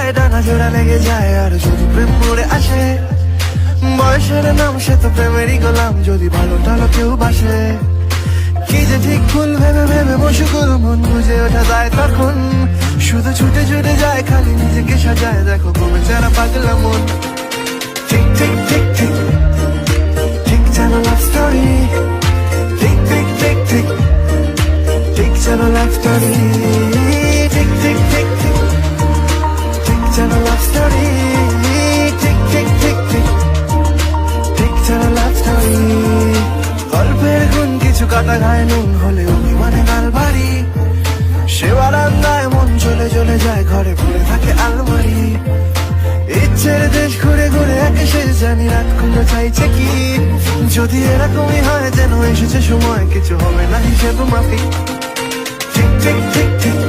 যায়, ডানা জোড়া লেগে যায়, আর যদি প্রেম পড়ে আসে, বয়সের নাম সে তো প্রেমেরই গোলাম, যদি ভালো টালো কেউ বাসে। কি যে ঠিক ভুল ভেবে ভেবে মশুকুল, মন বুঝে ওঠা যায় তখন, শুধু ছুটে ছুটে যায়, খালি নিজেকে সাজায়, দেখো কমে যারা পাগলা মন। ঠিক ঠিক ঠিক ঠিক ঠিক যেন লাভ স্টোরি, ঠিক ঠিক ঠিক ঠিক ঠিক যেন লাভ স্টোরি, ঠিক ঠিক ঠিক ঠিক ঠিক যেন লাভ স্টোরি, ঠিক ঠিক ঠিক ঠিক ঠিক যেন লাভ স্টোরি। গল্পের গুণ কিছু কাটা গায়ে নুন হলে অভিমানে গাল বাড়ি, সে বারান্দায় মন চলে চলে যায়, ঘরে পড়ে থাকে আলমারি। ইচ্ছের দেশ ঘুরে ঘুরে একে শেষ, জানি রাত খুলে চাইছে কি, যদি এরকমই হয় যেন এসেছে সময়, কিছু হবে না হিসেব মাফিক। ঠিক ঠিক ঠিক ঠিক